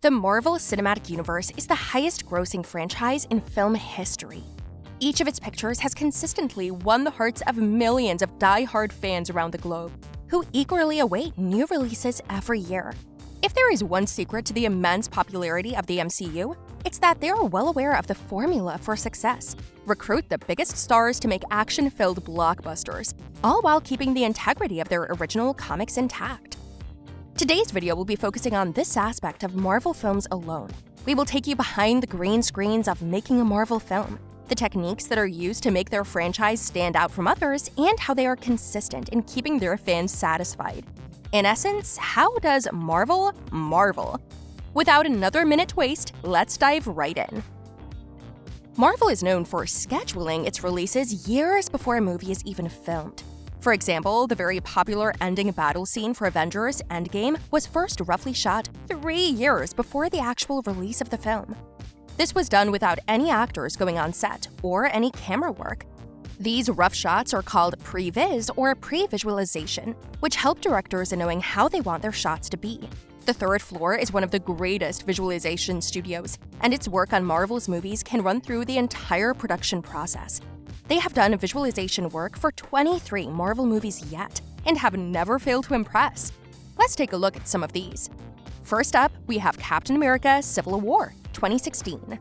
The Marvel Cinematic Universe is the highest-grossing franchise in film history. Each of its pictures has consistently won the hearts of millions of die-hard fans around the globe, who eagerly await new releases every year. If there is one secret to the immense popularity of the MCU, it's that they are well aware of the formula for success. Recruit the biggest stars to make action-filled blockbusters, all while keeping the integrity of their original comics intact. Today's video will be focusing on this aspect of Marvel films alone. We will take you behind the green screens of making a Marvel film, the techniques that are used to make their franchise stand out from others, and how they are consistent in keeping their fans satisfied. In essence, how does Marvel marvel? Without another minute to waste, let's dive right in. Marvel is known for scheduling its releases years before a movie is even filmed. For example, the very popular ending battle scene for Avengers Endgame was first roughly shot 3 years before the actual release of the film. This was done without any actors going on set or any camera work. These rough shots are called previs or previsualization, which help directors in knowing how they want their shots to be. The third floor is one of the greatest visualization studios, and its work on Marvel's movies can run through the entire production process. They have done visualization work for 23 Marvel movies yet, and have never failed to impress. Let's take a look at some of these. First up, we have Captain America Civil War, 2016.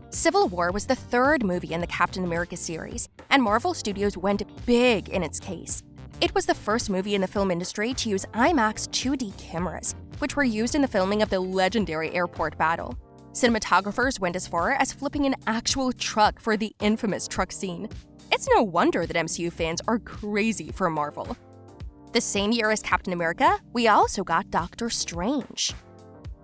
Civil War was the third movie in the Captain America series, and Marvel Studios went big in its case. It was the first movie in the film industry to use IMAX 2D cameras, which were used in the filming of the legendary airport battle. Cinematographers went as far as flipping an actual truck for the infamous truck scene. It's no wonder that MCU fans are crazy for Marvel. The same year as Captain America, we also got Doctor Strange.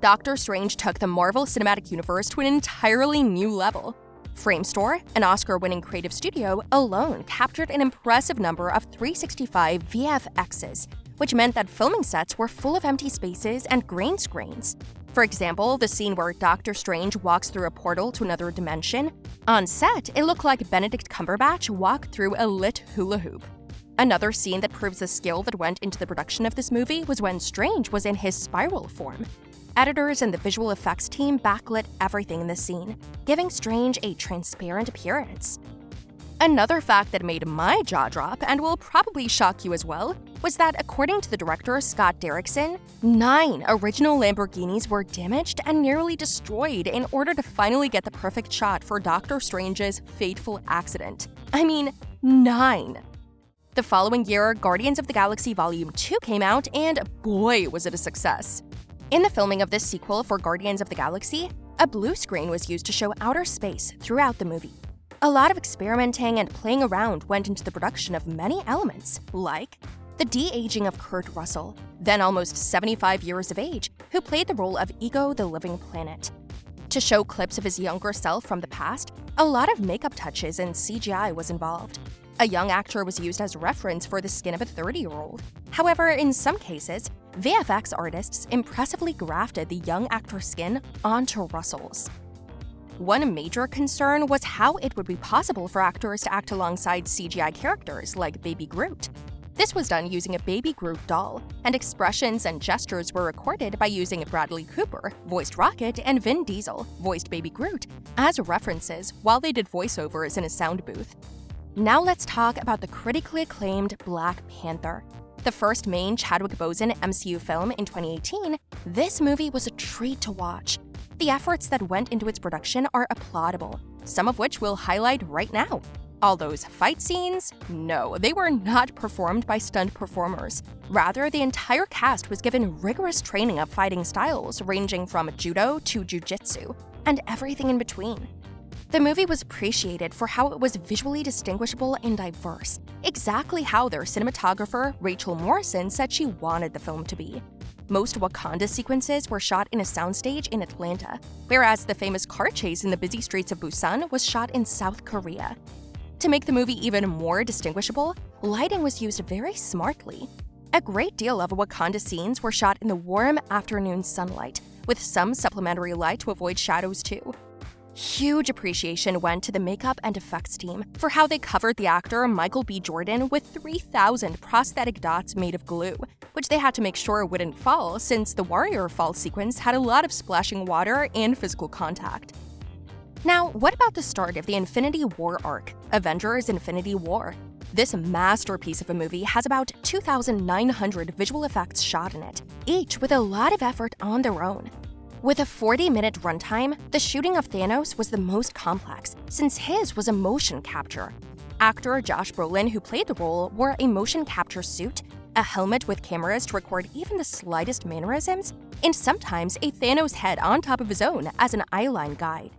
Doctor Strange took the Marvel Cinematic Universe to an entirely new level. Framestore, an Oscar-winning creative studio, alone captured an impressive number of 365 VFXs, which meant that filming sets were full of empty spaces and green screens. For example, the scene where Doctor Strange walks through a portal to another dimension. On set, it looked like Benedict Cumberbatch walked through a lit hula hoop. Another scene that proves the skill that went into the production of this movie was when Strange was in his spiral form. Editors and the visual effects team backlit everything in the scene, giving Strange a transparent appearance. Another fact that made my jaw drop, and will probably shock you as well, was that according to the director Scott Derrickson, 9 original Lamborghinis were damaged and nearly destroyed in order to finally get the perfect shot for Doctor Strange's fateful accident. I mean, 9! The following year, Guardians of the Galaxy Volume 2 came out, and boy was it a success. In the filming of this sequel for Guardians of the Galaxy, a blue screen was used to show outer space throughout the movie. A lot of experimenting and playing around went into the production of many elements, like the de-aging of Kurt Russell, then almost 75 years of age, who played the role of Ego the Living Planet. To show clips of his younger self from the past, a lot of makeup touches and CGI was involved. A young actor was used as reference for the skin of a 30-year-old. However, in some cases, VFX artists impressively grafted the young actor's skin onto Russell's. One major concern was how it would be possible for actors to act alongside CGI characters like Baby Groot. This was done using a Baby Groot doll, and expressions and gestures were recorded by using Bradley Cooper, voiced Rocket, and Vin Diesel, voiced Baby Groot, as references while they did voiceovers in a sound booth. Now let's talk about the critically acclaimed Black Panther. The first main Chadwick Boseman MCU film in 2018, this movie was a treat to watch. The efforts that went into its production are applaudable, some of which we'll highlight right now. All those fight scenes? No, they were not performed by stunt performers. Rather, the entire cast was given rigorous training of fighting styles ranging from judo to jiu-jitsu, and everything in between. The movie was appreciated for how it was visually distinguishable and diverse, exactly how their cinematographer, Rachel Morrison, said she wanted the film to be. Most Wakanda sequences were shot in a soundstage in Atlanta, whereas the famous car chase in the busy streets of Busan was shot in South Korea. To make the movie even more distinguishable, lighting was used very smartly. A great deal of Wakanda scenes were shot in the warm afternoon sunlight, with some supplementary light to avoid shadows too. Huge appreciation went to the makeup and effects team for how they covered the actor Michael B. Jordan with 3,000 prosthetic dots made of glue, which they had to make sure wouldn't fall since the warrior fall sequence had a lot of splashing water and physical contact. Now, what about the start of the Infinity War arc, Avengers Infinity War? This masterpiece of a movie has about 2,900 visual effects shot in it, each with a lot of effort on their own. With a 40-minute runtime, the shooting of Thanos was the most complex, since his was a motion capture. Actor Josh Brolin, who played the role, wore a motion capture suit, a helmet with cameras to record even the slightest mannerisms, and sometimes a Thanos head on top of his own as an eyeline guide.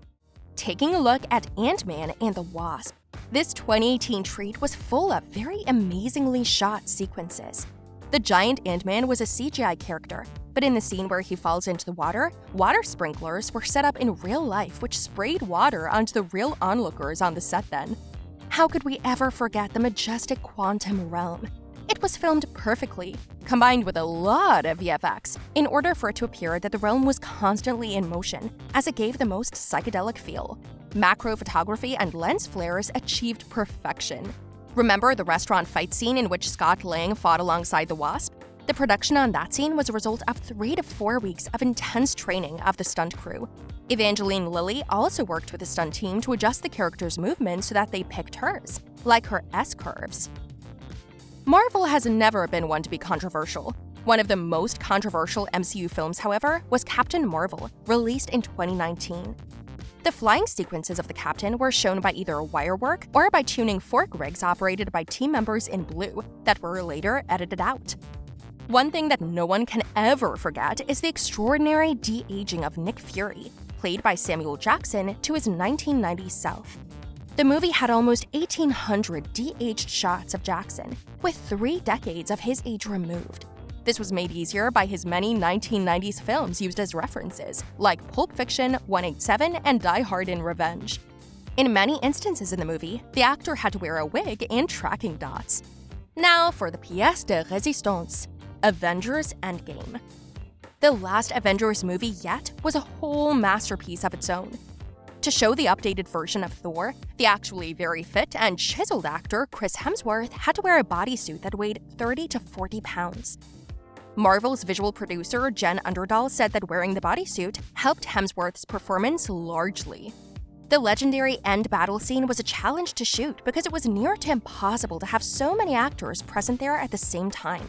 Taking a look at Ant-Man and the Wasp, this 2018 treat was full of very amazingly shot sequences. The giant Ant-Man was a CGI character, but in the scene where he falls into the water sprinklers were set up in real life which sprayed water onto the real onlookers on the set then. How could we ever forget the majestic quantum realm? It was filmed perfectly, combined with a lot of VFX, in order for it to appear that the realm was constantly in motion, as it gave the most psychedelic feel. Macro photography and lens flares achieved perfection. Remember the restaurant fight scene in which Scott Lang fought alongside the Wasp? The production on that scene was a result of 3 to 4 weeks of intense training of the stunt crew. Evangeline Lilly also worked with the stunt team to adjust the character's movements so that they picked hers, like her S-curves. Marvel has never been one to be controversial. One of the most controversial MCU films, however, was Captain Marvel, released in 2019. The flying sequences of the Captain were shown by either wirework or by tuning fork rigs operated by team members in blue that were later edited out. One thing that no one can ever forget is the extraordinary de-aging of Nick Fury, played by Samuel Jackson, to his 1990s self. The movie had almost 1,800 de-aged shots of Jackson, with 3 decades of his age removed. This was made easier by his many 1990s films used as references, like Pulp Fiction, 187, and Die Hard in Revenge. In many instances in the movie, the actor had to wear a wig and tracking dots. Now for the pièce de résistance, Avengers Endgame. The last Avengers movie yet was a whole masterpiece of its own. To show the updated version of Thor, the actually very fit and chiseled actor Chris Hemsworth had to wear a bodysuit that weighed 30 to 40 pounds. Marvel's visual producer Jen Underdahl said that wearing the bodysuit helped Hemsworth's performance largely. The legendary end battle scene was a challenge to shoot because it was near to impossible to have so many actors present there at the same time.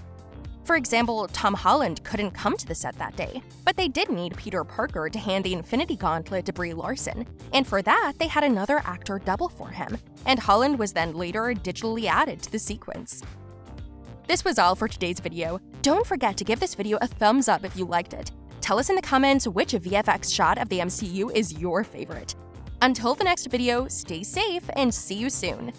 For example, Tom Holland couldn't come to the set that day, but they did need Peter Parker to hand the Infinity Gauntlet to Brie Larson, and for that, they had another actor double for him, and Holland was then later digitally added to the sequence. This was all for today's video. Don't forget to give this video a thumbs up if you liked it. Tell us in the comments which VFX shot of the MCU is your favorite. Until the next video, stay safe and see you soon!